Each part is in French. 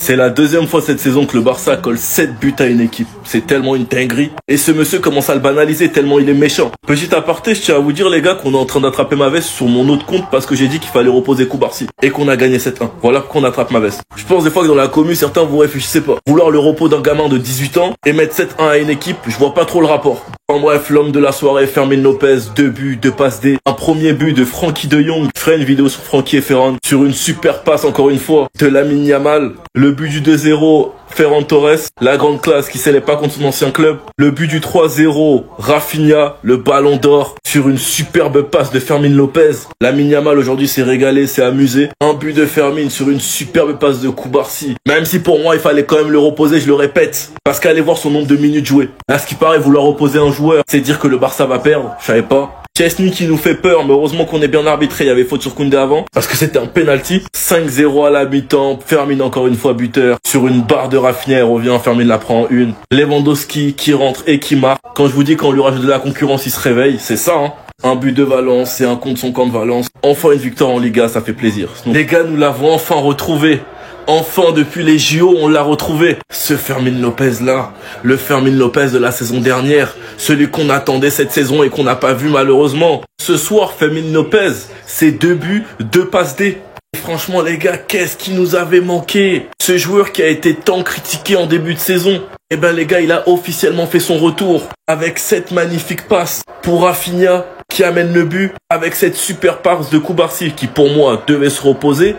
C'est la deuxième fois cette saison que le Barça colle 7 buts à une équipe. C'est tellement une dinguerie. Et ce monsieur commence à le banaliser tellement il est méchant. Petit aparté, je tiens à vous dire les gars qu'on est en train d'attraper ma veste sur mon autre compte parce que j'ai dit qu'il fallait reposer Koubarsi. Et qu'on a gagné 7-1. Voilà pourquoi on attrape ma veste. Je pense des fois que dans la commu, certains vous réfléchissez pas. Vouloir le repos d'un gamin de 18 ans et mettre 7-1 à une équipe, je vois pas trop le rapport. En bref, l'homme de la soirée, Fermín López, 2 buts, 2 passes D. Un premier but de Frenkie de Jong. Je ferai une vidéo sur Frenkie et Ferran. Sur une super passe, encore une fois, de Lamine Yamal. Le but du 2-0, Ferran Torres. La grande classe qui s'élève pas contre son ancien club. Le but du 3-0, Rafinha. Le ballon d'or. Sur une superbe passe de Fermín López. Lamine Yamal aujourd'hui s'est régalé, s'est amusé. Un but de Fermín sur une superbe passe de Koubarsi. Même si pour moi, il fallait quand même le reposer, je le répète. Parce qu'allez voir son nombre de minutes jouées. À ce qui paraît, vouloir reposer un joueur, c'est dire que le Barça va perdre. Je savais pas. Chesney qui nous fait peur, mais heureusement qu'on est bien arbitré. Il y avait faute sur Koundé avant, parce que c'était un penalty. 5-0 à la mi-temps. Fermín encore une fois buteur. Sur une barre de Rafinha, il revient. Fermín la prend en une. Lewandowski qui rentre et qui marque. Quand je vous dis qu'on lui rajoute de la concurrence, il se réveille. C'est ça, hein. Un but de Valence et un contre son camp de Valence. Enfin une victoire en Liga, ça fait plaisir. Les gars, nous l'avons enfin retrouvé. Enfin, depuis les JO, on l'a retrouvé. Ce Fermín López là, le Fermín López de la saison dernière, celui qu'on attendait cette saison et qu'on n'a pas vu malheureusement. Ce soir, Fermín López, c'est 2 buts, 2 passes D. Et franchement les gars, qu'est-ce qui nous avait manqué? Ce joueur qui a été tant critiqué en début de saison. Eh ben les gars, il a officiellement fait son retour avec cette magnifique passe pour Rafinha qui amène le but, avec cette super passe de Koubarsi qui pour moi devait se reposer.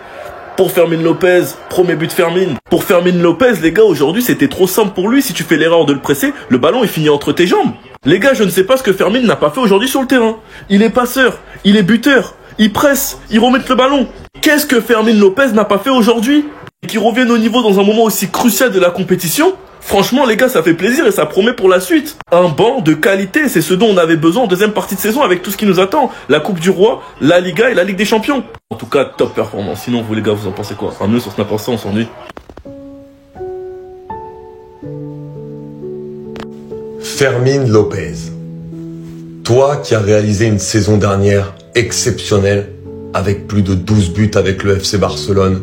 Pour Fermín López, premier but de Fermín. Pour Fermín López, les gars, aujourd'hui, c'était trop simple pour lui. Si tu fais l'erreur de le presser, le ballon est fini entre tes jambes. Les gars, je ne sais pas ce que Fermín n'a pas fait aujourd'hui sur le terrain. Il est passeur, il est buteur, il presse, il remet le ballon. Qu'est-ce que Fermín López n'a pas fait aujourd'hui? Qu'il revienne au niveau dans un moment aussi crucial de la compétition. Franchement, les gars, ça fait plaisir et ça promet pour la suite. Un banc de qualité, c'est ce dont on avait besoin en deuxième partie de saison avec tout ce qui nous attend. La Coupe du Roi, la Liga et la Ligue des Champions. En tout cas, top performance. Sinon, vous les gars, vous en pensez quoi? Un nœud sur Snap Insta, on s'ennuie. Fermín López. Toi qui as réalisé une saison dernière exceptionnelle avec plus de 12 buts avec le FC Barcelone,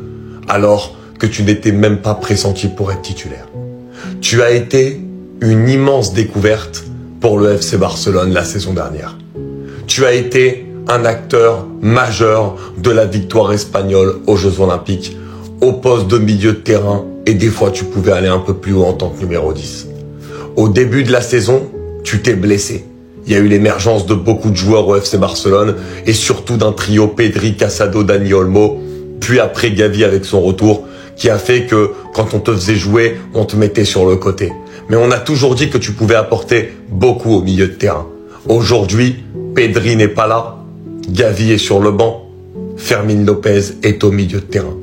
alors que tu n'étais même pas pressenti pour être titulaire. Tu as été une immense découverte pour le FC Barcelone la saison dernière. Tu as été un acteur majeur de la victoire espagnole aux Jeux Olympiques, au poste de milieu de terrain, et des fois tu pouvais aller un peu plus haut en tant que numéro 10. Au début de la saison, tu t'es blessé. Il y a eu l'émergence de beaucoup de joueurs au FC Barcelone et surtout d'un trio Pedri, Casado, Dani Olmo, puis après Gavi avec son retour, qui a fait que quand on te faisait jouer, on te mettait sur le côté. Mais on a toujours dit que tu pouvais apporter beaucoup au milieu de terrain. Aujourd'hui, Pedri n'est pas là, Gavi est sur le banc, Fermín López est au milieu de terrain.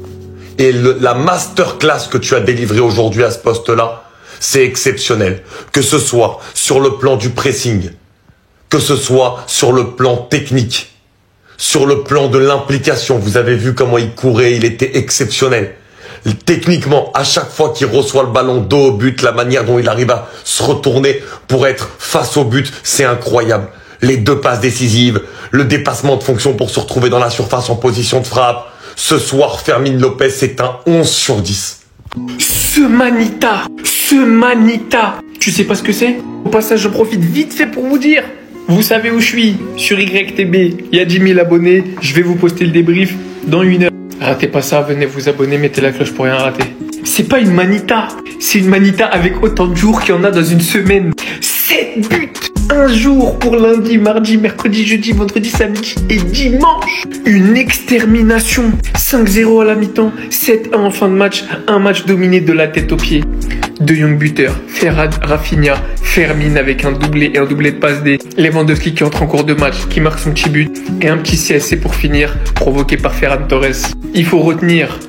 Et la masterclass que tu as délivrée aujourd'hui à ce poste-là, c'est exceptionnel. Que ce soit sur le plan du pressing, que ce soit sur le plan technique, sur le plan de l'implication. Vous avez vu comment il courait, il était exceptionnel. Techniquement, à chaque fois qu'il reçoit le ballon dos au but, la manière dont il arrive à se retourner pour être face au but, c'est incroyable. Les 2 passes décisives, le dépassement de fonction pour se retrouver dans la surface en position de frappe. Ce soir, Fermín López, c'est un 11 sur 10. Ce Manita, tu sais pas ce que c'est? Au passage, je profite vite fait pour vous dire. Vous savez où je suis? Sur YTB. Il y a 10 000 abonnés. Je vais vous poster le débrief dans 1 heure. Ratez pas ça, venez vous abonner, mettez la cloche pour rien rater. C'est pas une Manita. C'est une Manita avec autant de jours qu'il y en a dans une semaine. 7 buts! Un jour pour lundi, mardi, mercredi, jeudi, vendredi, samedi et dimanche. Une extermination. 5-0 à la mi-temps, 7-1 en fin de match. Un match dominé de la tête aux pieds. De Jong buteur, Ferran, Rafinha, Fermín avec un doublé et un doublé de passe D. Lewandowski qui entre en cours de match, qui marque son petit but. Et un petit CSC pour finir, provoqué par Ferran Torres. Il faut retenir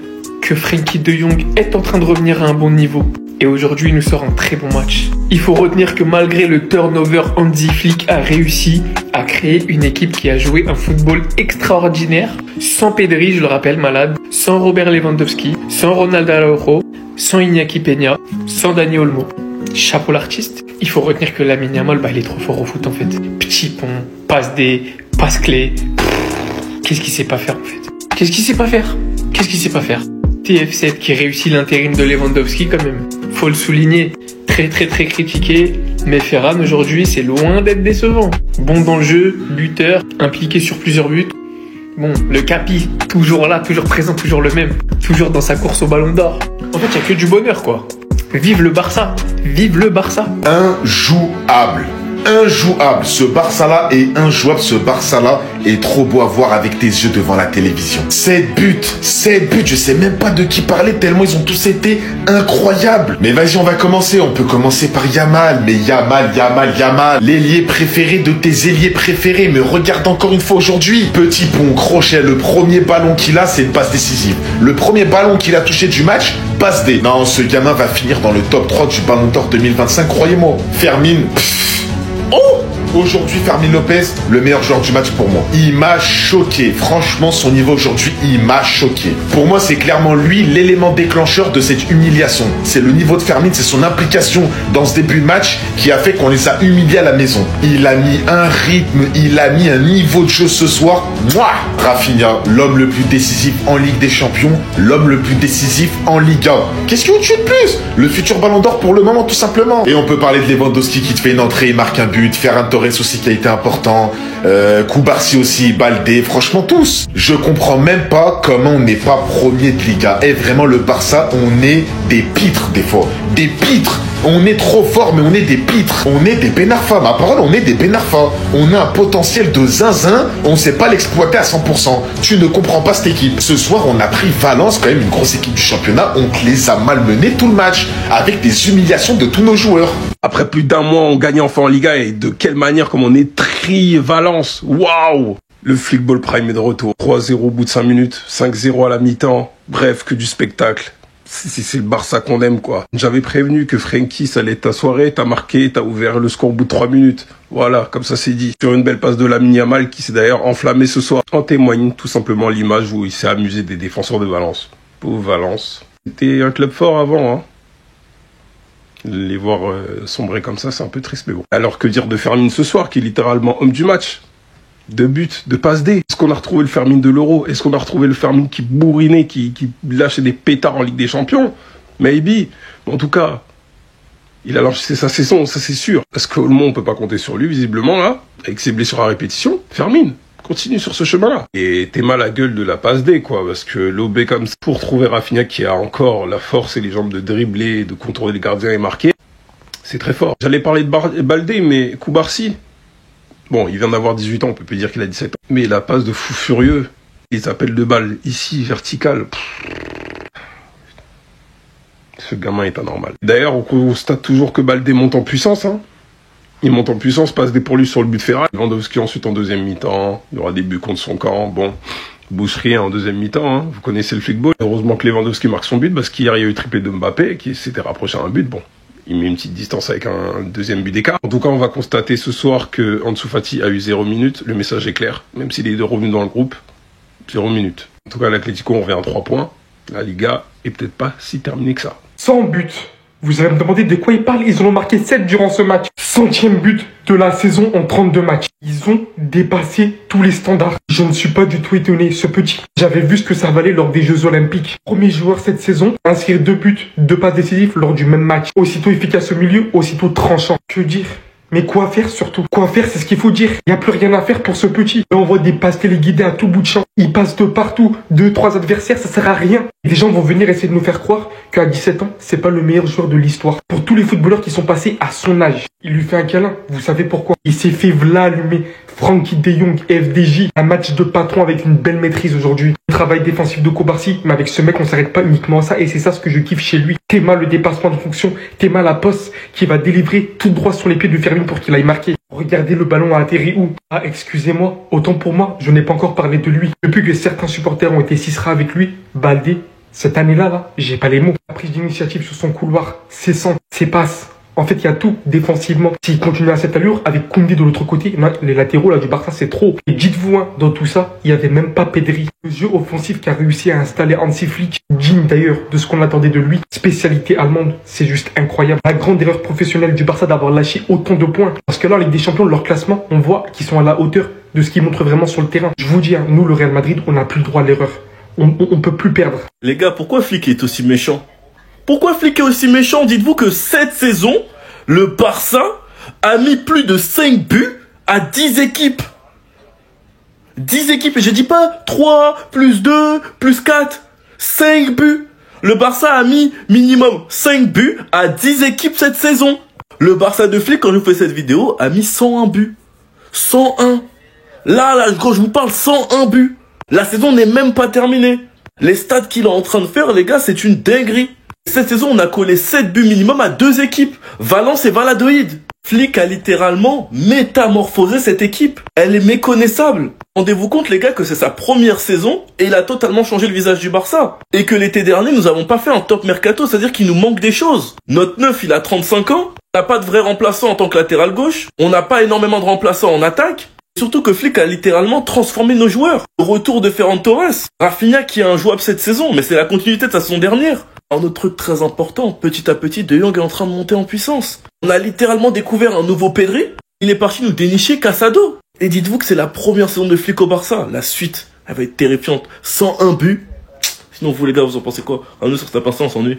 que Frenkie de Jong est en train de revenir à un bon niveau. Et aujourd'hui, il nous sort un très bon match. Il faut retenir que malgré le turnover, Hansi Flick a réussi à créer une équipe qui a joué un football extraordinaire. Sans Pedri, je le rappelle, malade. Sans Robert Lewandowski. Sans Ronald Araujo. Sans Iñaki Peña. Sans Dani Olmo. Chapeau l'artiste. Il faut retenir que Lamine Yamal, il est trop fort au foot en fait. Petit pont, passe D, passe clé. Qu'est-ce qu'il sait pas faire en fait? Qu'est-ce qu'il sait pas faire? TF7 qui réussit l'intérim de Lewandowski quand même. Faut le souligner. Très critiqué. Mais Ferran aujourd'hui c'est loin d'être décevant. Bon dans le jeu, buteur, impliqué sur plusieurs buts. Bon, le Capi, toujours là, toujours présent, toujours le même. Toujours dans sa course au ballon d'or. En fait, il n'y a que du bonheur quoi. Vive le Barça. Vive le Barça. Injouable. Injouable. Ce Barça-là est injouable. Ce Barça-là est trop beau à voir avec tes yeux devant la télévision. 7 buts. Je sais même pas de qui parler tellement ils ont tous été incroyables. Mais vas-y, on va commencer. On peut commencer par Yamal. Mais Yamal. L'ailier préféré de tes ailiers préférés. Mais regarde encore une fois aujourd'hui. Petit pont, crochet. Le premier ballon qu'il a, c'est une passe décisive. Le premier ballon qu'il a touché du match, passe D. Non, ce gamin va finir dans le top 3 du Ballon d'Or 2025, croyez-moi. Fermine. Oh! Aujourd'hui, Fermín López, le meilleur joueur du match pour moi. Il m'a choqué. Franchement, son niveau aujourd'hui, il m'a choqué. Pour moi, c'est clairement lui l'élément déclencheur de cette humiliation. C'est le niveau de Fermín, c'est son implication dans ce début de match qui a fait qu'on les a humiliés à la maison. Il a mis un rythme, il a mis un niveau de jeu ce soir. Moi, Rafinha, l'homme le plus décisif en Ligue des Champions, l'homme le plus décisif en Ligue 1. Qu'est-ce qu'il tue de plus? Le futur Ballon d'Or pour le moment, tout simplement. Et on peut parler de Lewandowski qui te fait une entrée, il marque un but, Ferran Torres aussi qui a été important, Koubarsi aussi, Baldé, franchement tous. Je comprends même pas comment on n'est pas premier de Liga. Et vraiment le Barça, on est des pitres des fois, des pitres. On est trop fort, mais on est des pitres. On est des Benarfa. Ma parole, on est des Benarfa. On a un potentiel de zinzin. On ne sait pas l'exploiter à 100%. Tu ne comprends pas cette équipe. Ce soir, on a pris Valence, quand même une grosse équipe du championnat. On les a malmenés tout le match. Avec des humiliations de tous nos joueurs. Après plus d'un mois, on gagne enfin en Liga. Et de quelle manière, comme on est Valence. Waouh! Le Flickball Prime est de retour. 3-0 au bout de 5 minutes. 5-0 à la mi-temps. Bref, que du spectacle. C'est le Barça qu'on aime, quoi. J'avais prévenu que Frenkie, ça allait être ta soirée, t'as marqué, t'as ouvert le score au bout de 3 minutes. Voilà, comme ça c'est dit. Sur une belle passe de Lamine Yamal qui s'est d'ailleurs enflammé ce soir. En témoigne tout simplement l'image où il s'est amusé des défenseurs de Valence. Pauvre Valence. C'était un club fort avant, hein. Les voir sombrer comme ça, c'est un peu triste, mais bon. Alors que dire de Fermín ce soir, qui est littéralement homme du match? 2 buts, 2 passes D. Est-ce qu'on a retrouvé le Fermín de l'Euro? Est-ce qu'on a retrouvé le Fermín qui bourrinait, qui lâchait des pétards en Ligue des Champions? Maybe. En tout cas, il a lancé sa saison, ça c'est sûr. Parce que le monde, on peut pas compter sur lui, visiblement, là. Avec ses blessures à répétition. Fermín, continue sur ce chemin-là. Et t'es mal à gueule de la passe D, quoi. Parce que l'OB comme ça, pour trouver Rafinha qui a encore la force et les jambes de dribbler, de contrôler les gardiens et marquer, c'est très fort. J'allais parler de Baldé, mais Koubarsi. Bon, il vient d'avoir 18 ans, on peut plus dire qu'il a 17 ans. Mais la passe de fou furieux, les appels de balles ici, verticales. Ce gamin est anormal. D'ailleurs, on constate toujours que Baldé monte en puissance. Hein. Il monte en puissance, passe des pour lui sur le but de Ferran. Lewandowski ensuite en deuxième mi-temps. Il y aura des buts contre son camp. Bon, boucherie en deuxième mi-temps. Hein. Vous connaissez le flickball. Heureusement que Lewandowski marque son but parce qu'hier il y a eu triplé de Mbappé qui s'était rapproché à un but. Bon. Il met une petite distance avec un deuxième but d'écart. En tout cas, on va constater ce soir que Ansu Fati a eu 0 minutes. Le message est clair. Même s'il est revenu dans le groupe, 0 minutes. En tout cas, l'Atlético, on revient à 3 points. La Liga est peut-être pas si terminée que ça. 100 buts. Vous allez me demander de quoi ils parlent. Ils en ont marqué 7 durant ce match. 100e but de la saison en 32 matchs. Ils ont dépassé tous les standards. Je ne suis pas du tout étonné, ce petit. J'avais vu ce que ça valait lors des Jeux Olympiques. Premier joueur cette saison à inscrire 2 buts, 2 passes décisives lors du même match. Aussitôt efficace au milieu, aussitôt tranchant. Que dire? Mais quoi faire surtout? Quoi faire, c'est ce qu'il faut dire. Il n'y a plus rien à faire pour ce petit. Il envoie des passes téléguidées à tout bout de champ. Il passe de partout. 2-3 adversaires, ça sert à rien. Des gens vont venir essayer de nous faire croire qu'à 17 ans, c'est pas le meilleur joueur de l'histoire. Pour tous les footballeurs qui sont passés à son âge. Il lui fait un câlin. Vous savez pourquoi? Il s'est fait allumer. Frankie de Jong, FDJ. Un match de patron avec une belle maîtrise aujourd'hui. Le travail défensif de Koubarsi. Mais avec ce mec, on s'arrête pas uniquement à ça. Et c'est ça ce que je kiffe chez lui. Théma le dépassement de fonction. Théma la poste qui va délivrer tout droit sur les pieds de Fermín pour qu'il aille marquer. Regardez, le ballon a atterri où? Ah, excusez-moi. Autant pour moi, je n'ai pas encore parlé de lui. Depuis que certains supporters ont été Cicera avec lui, Baldé, cette année-là, j'ai pas les mots. La prise d'initiative sur son couloir, ses centres, ses passes. En fait, il y a tout défensivement. S'il continue à cette allure, avec Koundé de l'autre côté, les latéraux là du Barça, c'est trop. Et dites-vous, hein, dans tout ça, il n'y avait même pas Pedri. Le jeu offensif qu'a réussi à installer Hansi Flick, digne d'ailleurs de ce qu'on attendait de lui. Spécialité allemande, c'est juste incroyable. La grande erreur professionnelle du Barça d'avoir lâché autant de points. Parce que là, avec des champions, leur classement, on voit qu'ils sont à la hauteur de ce qu'ils montrent vraiment sur le terrain. Je vous dis, hein, nous, le Real Madrid, on n'a plus le droit à l'erreur. On peut plus perdre. Les gars, pourquoi Flick est aussi méchant? Pourquoi Flick est aussi méchant? Dites-vous que cette saison, le Barça a mis plus de 5 buts à 10 équipes. 10 équipes, et je dis pas 3, plus 2, plus 4, 5 buts. Le Barça a mis minimum 5 buts à 10 équipes cette saison. Le Barça de Flick, quand je vous fais cette vidéo, a mis 101 buts. 101. Là, quand je vous parle, 101 buts. La saison n'est même pas terminée. Les stats qu'il est en train de faire, les gars, c'est une dinguerie. Cette saison, on a collé 7 buts minimum à 2 équipes. Valence et Valladolid. Flick a littéralement métamorphosé cette équipe. Elle est méconnaissable. Rendez-vous compte, les gars, que c'est sa première saison et il a totalement changé le visage du Barça. Et que l'été dernier, nous n'avons pas fait un top mercato, c'est-à-dire qu'il nous manque des choses. Notre neuf, il a 35 ans. On n'a pas de vrai remplaçant en tant que latéral gauche. On n'a pas énormément de remplaçants en attaque. Surtout que Flick a littéralement transformé nos joueurs. Le retour de Ferran Torres. Rafinha qui est injouable cette saison, mais c'est la continuité de sa saison dernière. Un autre truc très important, petit à petit, De Jong est en train de monter en puissance. On a littéralement découvert un nouveau Pedri. Il est parti nous dénicher Casado. Et dites-vous que c'est la première saison de Flick au Barça. La suite, elle va être terrifiante. 101 buts. Sinon vous les gars, vous en pensez quoi? Un nous sur sa patience, on s'ennuie.